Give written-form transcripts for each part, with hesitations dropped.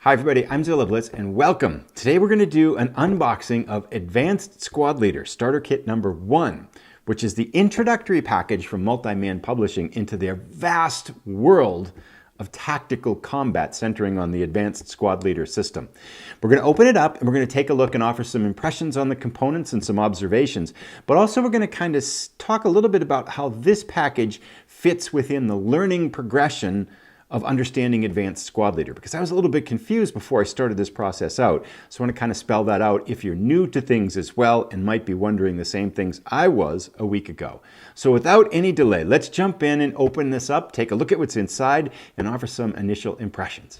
Hi everybody, I'm Zilla Blitz and welcome. Today we're going to do an unboxing of Advanced Squad Leader Starter Kit number 1, which is the introductory package from Multi-Man Publishing into their vast world of tactical combat centering on the Advanced Squad Leader system. We're going to open it up and we're going to take a look and offer some impressions on the components and some observations, but also we're going to kind of talk a little bit about how this package fits within the learning progression of understanding Advanced Squad Leader, because I was a little bit confused before I started this process out. So I want to kind of spell that out if you're new to things as well and might be wondering the same things I was a week ago. So without any delay, let's jump in and open this up, take a look at what's inside, and offer some initial impressions.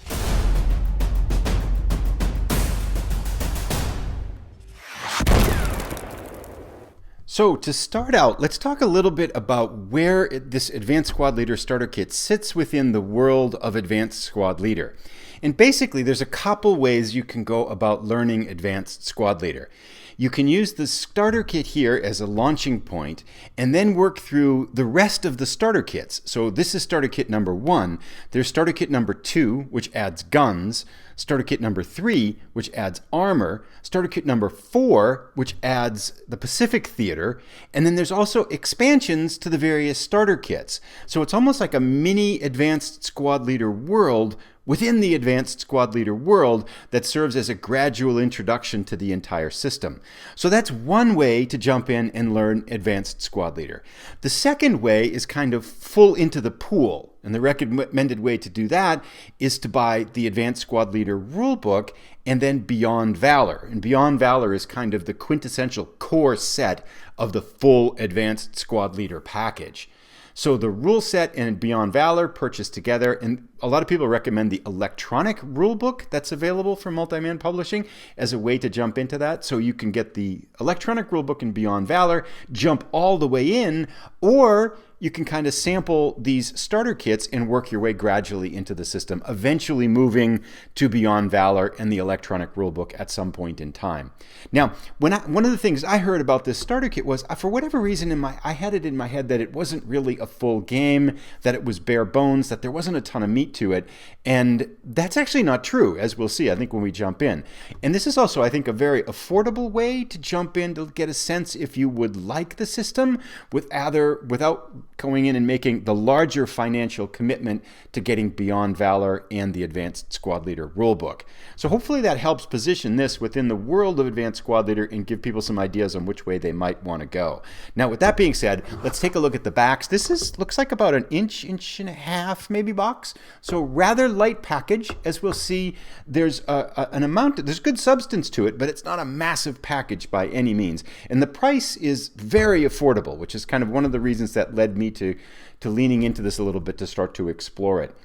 So to start out, let's talk a little bit about where this Advanced Squad Leader Starter Kit sits within the world of Advanced Squad Leader. And basically, there's a couple ways you can go about learning Advanced Squad Leader. You can use the starter kit here as a launching point and then work through the rest of the starter kits. So this is starter kit number 1. There's starter kit number 2, which adds guns. Starter kit number 3, which adds armor. Starter kit number 4, which adds the Pacific Theater. And then there's also expansions to the various starter kits. So it's almost like a mini Advanced Squad Leader world within the Advanced Squad Leader world that serves as a gradual introduction to the entire system. So that's one way to jump in and learn Advanced Squad Leader. The second way is kind of full into the pool. And the recommended way to do that is to buy the Advanced Squad Leader Rulebook and then Beyond Valor. And Beyond Valor is kind of the quintessential core set of the full Advanced Squad Leader package. So the rule set and Beyond Valor purchased together, and a lot of people recommend the electronic rulebook that's available from Multi-Man Publishing as a way to jump into that. So you can get the electronic rulebook and Beyond Valor, jump all the way in, or you can kind of sample these starter kits and work your way gradually into the system, eventually moving to Beyond Valor and the electronic rulebook at some point in time. Now, one of the things I heard about this starter kit was, for whatever reason, I had it in my head that it wasn't really a full game, that it was bare bones, that there wasn't a ton of meat to it, and that's actually not true, as we'll see, I think, when we jump in. And this is also, I think, a very affordable way to jump in to get a sense if you would like the system without going in and making the larger financial commitment to getting Beyond Valor and the Advanced Squad Leader Rulebook. So hopefully that helps position this within the world of Advanced Squad Leader and give people some ideas on which way they might want to go. Now, with that being said, let's take a look at the backs. This looks like about an inch and a half maybe box. So rather light package. As we'll see, there's there's good substance to it, but it's not a massive package by any means. And the price is very affordable, which is kind of one of the reasons that led me to leaning into this a little bit to start to explore it.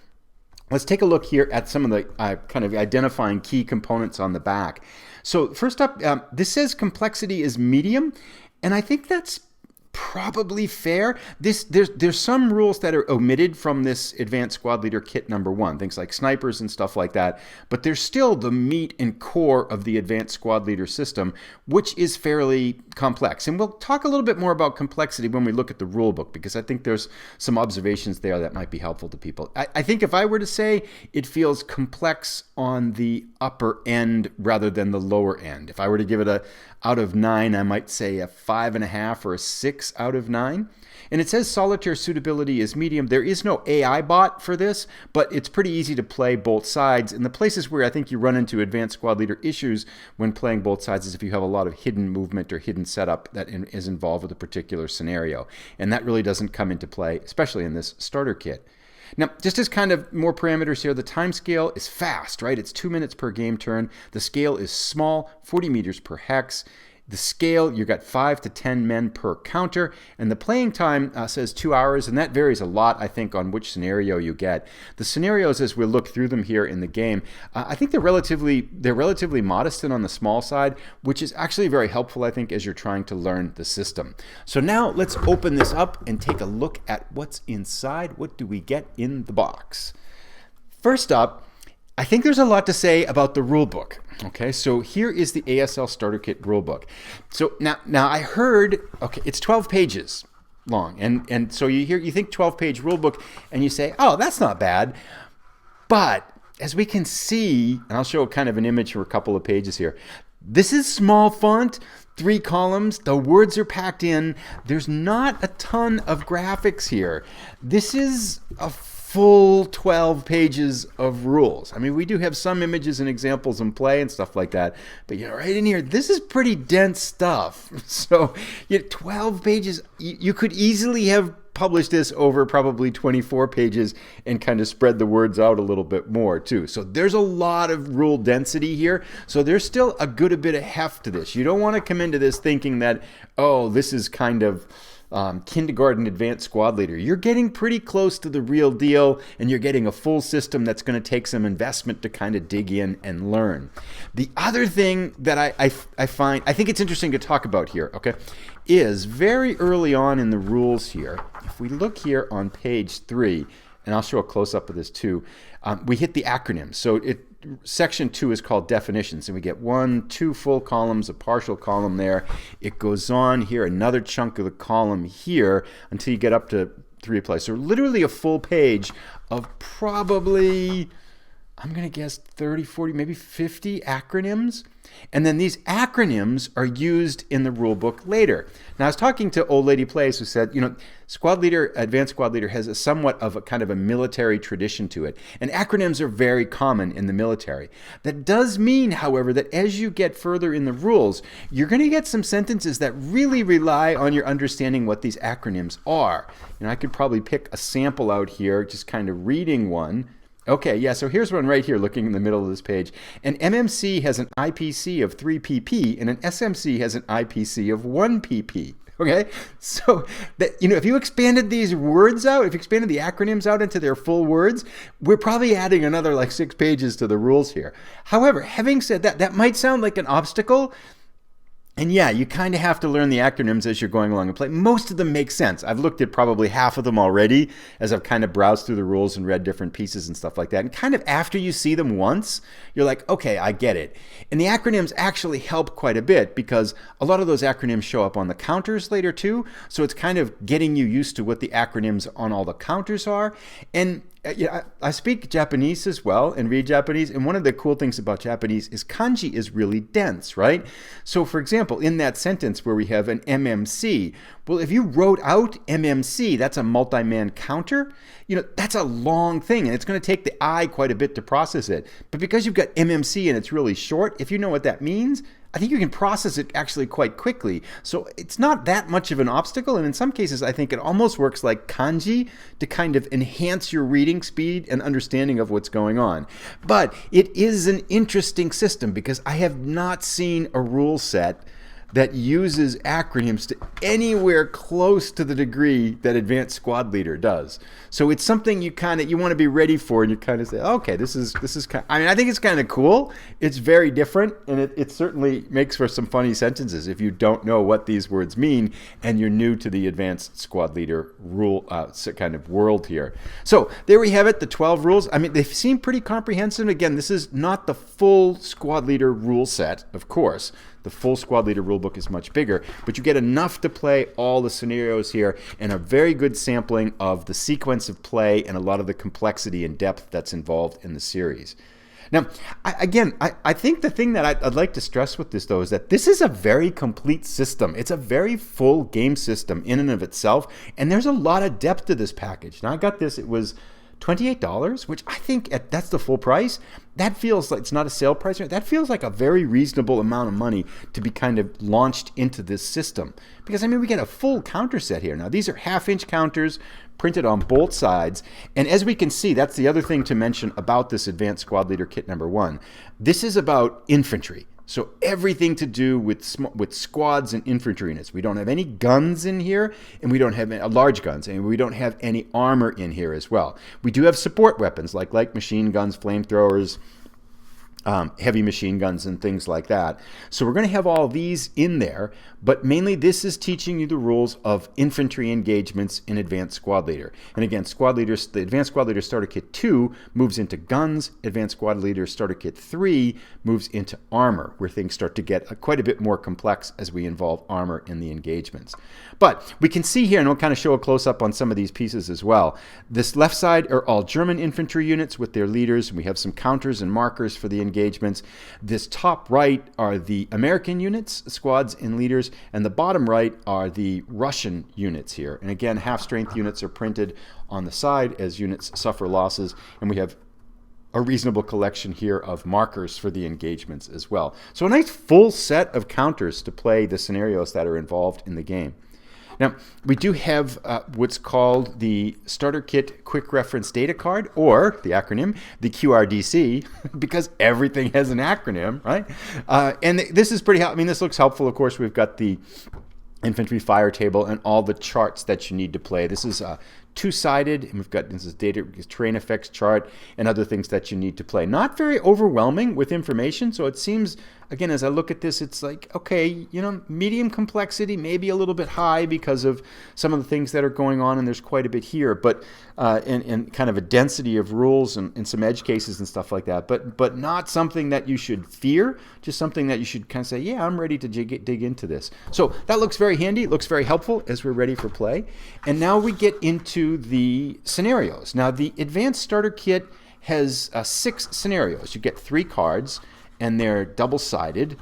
Let's take a look here at some of the kind of identifying key components on the back. So first up, this says complexity is medium, and I think that's probably fair. There's some rules that are omitted from this Advanced Squad Leader Kit number 1, things like snipers and stuff like that, but there's still the meat and core of the Advanced Squad Leader system, which is fairly complex. And we'll talk a little bit more about complexity when we look at the rulebook, because I think there's some observations there that might be helpful to people. I think if I were to say, it feels complex on the upper end rather than the lower end. If I were to give it a out of 9, I might say a 5.5 or a 6 out of 9. And it says solitaire suitability is medium. There is no AI bot for this, but it's pretty easy to play both sides. And the places where I think you run into Advanced Squad Leader issues when playing both sides is if you have a lot of hidden movement or hidden setup that is involved with a particular scenario. And that really doesn't come into play, especially in this starter kit. Now, just as kind of more parameters here, the time scale is fast, right? It's 2 minutes per game turn. The scale is small, 40 meters per hex. The scale, you've got 5 to 10 men per counter, and the playing time says 2 hours, and that varies a lot, I think, on which scenario you get. The scenarios, as we'll look through them here in the game, I think they're relatively modest and on the small side, which is actually very helpful, I think, as you're trying to learn the system. So now let's open this up and take a look at what's inside. What do we get in the box? First up, I think there's a lot to say about the rulebook. Okay, so here is the ASL Starter Kit rulebook. So now I heard, okay, it's 12 pages long, and so you think 12-page rulebook, and you say, oh, that's not bad, but as we can see, and I'll show kind of an image for a couple of pages here. This is small font, 3 columns. The words are packed in. There's not a ton of graphics here. This is a full 12 pages of rules. I mean, we do have some images and examples and play and stuff like that, but right in here, this is pretty dense stuff. So 12 pages, you could easily have published this over probably 24 pages and kind of spread the words out a little bit more too. So there's a lot of rule density here. So there's still a good bit of heft to this. You don't want to come into this thinking that, oh, this is kind of kindergarten advanced squad leader. You're getting pretty close to the real deal, and you're getting a full system that's going to take some investment to kind of dig in and learn. The other thing that I think it's interesting to talk about here, okay, is very early on in the rules here, if we look here on page 3, and I'll show a close-up of this too, we hit the acronyms. So section 2 is called definitions, and we get 2 full columns, a partial column there. It goes on here, another chunk of the column here until you get up to 3 applies. So literally a full page of probably, I'm going to guess 30, 40, maybe 50 acronyms. And then these acronyms are used in the rule book later. Now, I was talking to Old Lady Plays who said, Squad Leader, Advanced Squad Leader has a somewhat of a kind of a military tradition to it. And acronyms are very common in the military. That does mean, however, that as you get further in the rules, you're going to get some sentences that really rely on your understanding what these acronyms are. I could probably pick a sample out here, just kind of reading one. Okay, yeah, so here's one right here looking in the middle of this page. An MMC has an IPC of 3 pp, and an SMC has an IPC of 1 pp. Okay, so that, if you expanded these words out, if you expanded the acronyms out into their full words, we're probably adding another like 6 pages to the rules here. However, having said that, that might sound like an obstacle. And yeah, you kind of have to learn the acronyms as you're going along and play. Most of them make sense. I've looked at probably half of them already as I've kind of browsed through the rules and read different pieces and stuff like that. And kind of after you see them once, you're like, okay, I get it. And the acronyms actually help quite a bit because a lot of those acronyms show up on the counters later too. So it's kind of getting you used to what the acronyms on all the counters are. And I speak Japanese as well and read Japanese, and one of the cool things about Japanese is kanji is really dense, right? So for example, in that sentence where we have an MMC, well, if you wrote out MMC, that's a multi-man counter, that's a long thing, and it's going to take the eye quite a bit to process it. But because you've got MMC and it's really short, if you know what that means, I think you can process it actually quite quickly. So it's not that much of an obstacle, and in some cases I think it almost works like kanji to kind of enhance your reading speed and understanding of what's going on. But it is an interesting system because I have not seen a rule set that uses acronyms to anywhere close to the degree that Advanced Squad Leader does. So it's something you want to be ready for, and you kind of say, okay, this is kind of, I think it's kind of cool. It's very different, and it certainly makes for some funny sentences if you don't know what these words mean and you're new to the Advanced Squad Leader rule kind of world here. So there we have it, the 12 rules. They seem pretty comprehensive. Again, this is not the full Squad Leader rule set, of course. The full Squad Leader rulebook is much bigger, but you get enough to play all the scenarios here and a very good sampling of the sequence of play and a lot of the complexity and depth that's involved in the series. Now, I think the thing that I'd like to stress with this, though, is that this is a very complete system. It's a very full game system in and of itself, and there's a lot of depth to this package. Now, I got this, it was $28, which I think that's the full price. That feels like it's not a sale price. That feels like a very reasonable amount of money to be kind of launched into this system. Because, we get a full counter set here. Now, these are half-inch counters printed on both sides. And as we can see, that's the other thing to mention about this Advanced Squad Leader Kit number 1. This is about infantry. So everything to do with squads and infantry units. We don't have any guns in here, and we don't have any, large guns, and we don't have any armor in here as well. We do have support weapons like machine guns, flamethrowers, heavy machine guns and things like that. So we're going to have all these in there, but mainly this is teaching you the rules of infantry engagements in Advanced Squad Leader. And again, Squad Leaders, the Advanced Squad Leader Starter Kit 2 moves into guns. Advanced Squad Leader Starter Kit 3 moves into armor, where things start to get quite a bit more complex as we involve armor in the engagements. But we can see here, and we'll kind of show a close-up on some of these pieces as well. This left side are all German infantry units with their leaders. We have some counters and markers for the engagements. This top right are the American units, squads and leaders, and the bottom right are the Russian units here. And again, half-strength units are printed on the side as units suffer losses, and we have a reasonable collection here of markers for the engagements as well. So a nice full set of counters to play the scenarios that are involved in the game. Now, we do have what's called the Starter Kit Quick Reference Data Card, or the acronym, the QRDC, because everything has an acronym, right? And this is pretty helpful. I mean, this looks helpful. Of course, we've got the infantry fire table and all the charts that you need to play. This is two-sided, and we've got this is data terrain effects chart and other things that you need to play. Not very overwhelming with information, so it seems, again, as I look at this, it's like, okay, you know, medium complexity, maybe a little bit high because of some of the things that are going on, and there's quite a bit here, but and kind of a density of rules and some edge cases and stuff like that, but not something that you should fear, just something that you should kind of say, yeah, I'm ready to dig into this. So that looks very handy, it looks very helpful as we're ready for play. And now we get into the scenarios. Now, the Advanced Starter Kit has 6 scenarios. You get 3 cards, and they're double-sided.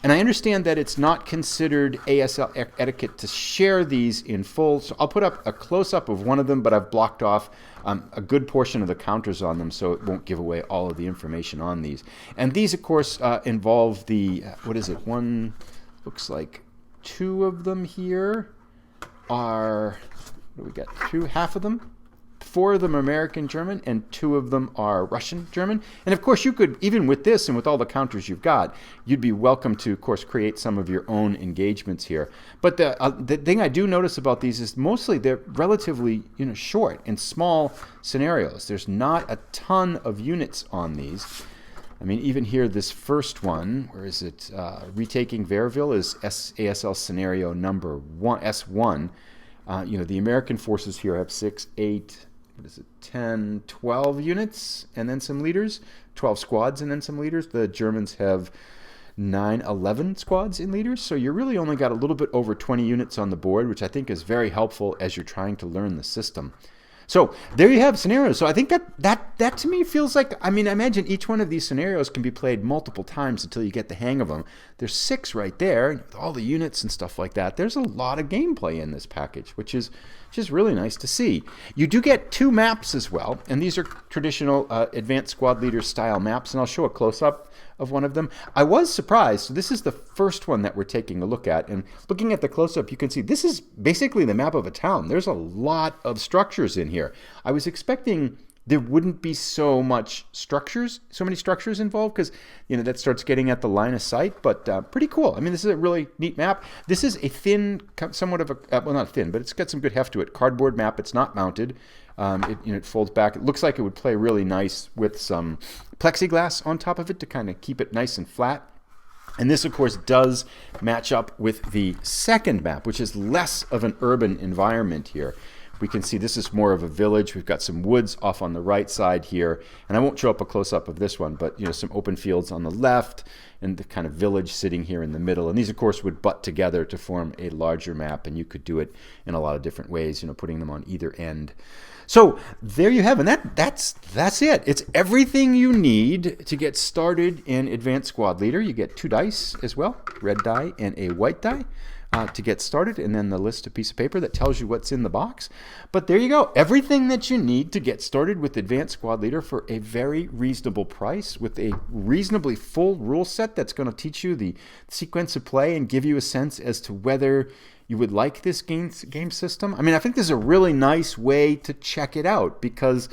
And I understand that it's not considered ASL etiquette to share these in full, so I'll put up a close-up of one of them, but I've blocked off a good portion of the counters on them, so it won't give away all of the information on these. And these, of course, involve the, what is it, one, looks like 2 of them here are, what do we got, half of them? 4 of them are American German, and 2 of them are Russian German. And of course, you could, even with this and with all the counters you've got, you'd be welcome to, of course, create some of your own engagements here. But the thing I do notice about these is mostly they're relatively, you know, short and small scenarios. There's not a ton of units on these. I mean, even here, this first one, where is it? Retaking Verville is ASL scenario number 1, S1. You know, the American forces here have 6, 8, 10, 12 units and then some leaders, 12 squads and then some leaders. The Germans have 9, 11 squads and leaders. So you really only got a little bit over 20 units on the board, which I think is very helpful as you're trying to learn the system. So there you have scenarios. So I think that to me feels like, I mean, I imagine each one of these scenarios can be played multiple times until you get the hang of them. There's 6 right there, with all the units and stuff like that. There's a lot of gameplay in this package, which is just really nice to see. You do get 2 maps as well, and these are traditional Advanced Squad Leader style maps, and I'll show a close-up of one of them. I was surprised. So this is the first one that we're taking a look at, and looking at the close-up, you can see this is basically the map of a town. There's a lot of structures in here. I was expecting there wouldn't be so many structures involved, because, you know, that starts getting at the line of sight, but pretty cool. I mean, this is a really neat map. This is a thin, somewhat of a, well, not thin, but it's got some good heft to it. Cardboard map. It's not mounted. It folds back. It looks like it would play really nice with some plexiglass on top of it to kind of keep it nice and flat. And this, of course, does match up with the second map, which is less of an urban environment here. We can see this is more of a village. We've got some woods off on the right side here. And I won't show up a close-up of this one, but, you know, some open fields on the left and the kind of village sitting here in the middle. And these, of course, would butt together to form a larger map, and you could do it in a lot of different ways, you know, putting them on either end. So there you have it. And that's it. It's everything you need to get started in Advanced Squad Leader. You get 2 dice as well, red die and a white die. To get started, and then the list of piece of paper that tells you what's in the box. But there you go. Everything that you need to get started with Advanced Squad Leader for a very reasonable price, with a reasonably full rule set that's going to teach you the sequence of play and give you a sense as to whether you would like this game system. I mean, I think this is a really nice way to check it out, because,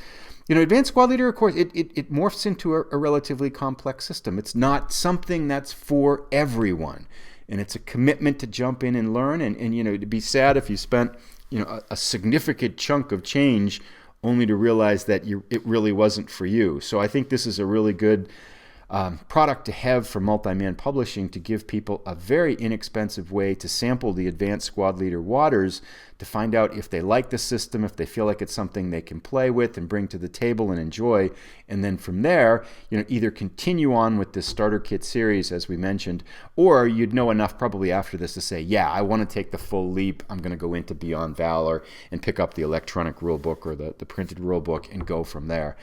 you know, Advanced Squad Leader, of course, it morphs into a relatively complex system. It's not something that's for everyone. And it's a commitment to jump in and learn, and you know, to be sad if you spent, you know, a significant chunk of change only to realize that it really wasn't for you. So I think this is a really good product to have for multi-man publishing, to give people a very inexpensive way to sample the Advanced Squad Leader waters, to find out if they like the system, if they feel like it's something they can play with and bring to the table and enjoy. And then from there, either continue on with this starter kit series, as we mentioned, or you'd know enough probably after this to say, yeah, I want to take the full leap. I'm going to go into Beyond Valor and pick up the electronic rulebook or the printed rulebook and go from there.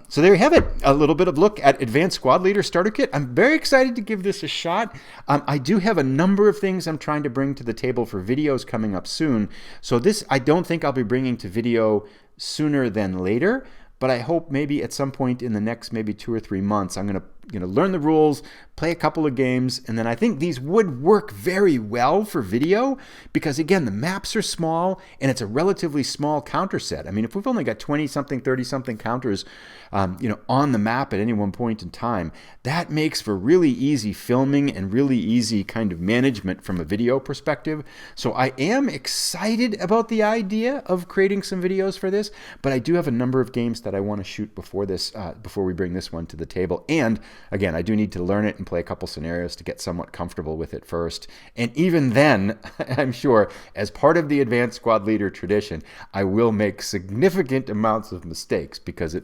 So there you have it, a little bit of look at Advanced Squad Leader Starter Kit. I'm very excited to give this a shot. I do have a number of things I'm trying to bring to the table for videos coming up soon. So this, I don't think I'll be bringing to video sooner than later, but I hope maybe at some point in the next maybe 2 or 3 months, I'm going to learn the rules, play a couple of games, and then I think these would work very well for video because, again, the maps are small and it's a relatively small counter set. I mean, if we've only got 20-something, 30-something counters, on the map at any one point in time, that makes for really easy filming and really easy kind of management from a video perspective. So I am excited about the idea of creating some videos for this, but I do have a number of games that I want to shoot before this, before we bring this one to the table. And again, I do need to learn it and play a couple scenarios to get somewhat comfortable with it first. And even then, I'm sure, as part of the Advanced Squad Leader tradition, I will make significant amounts of mistakes because I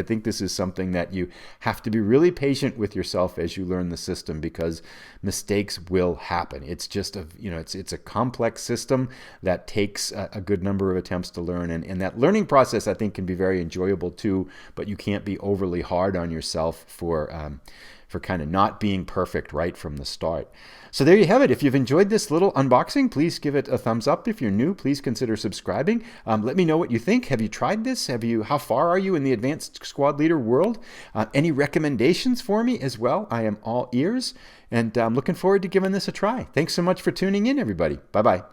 think this is something that you have to be really patient with yourself as you learn the system because mistakes will happen. It's just it's a complex system that takes a good number of attempts to learn. And that learning process, I think, can be very enjoyable too, but you can't be overly hard on yourself for kind of not being perfect right from the start. So there you have it. If you've enjoyed this little unboxing, please give it a thumbs up. If you're new, please consider subscribing. Let me know what you think. Have you tried this? How far are you in the Advanced Squad Leader world? Any recommendations for me as well? I am all ears, and I'm looking forward to giving this a try. Thanks so much for tuning in, everybody. Bye-bye.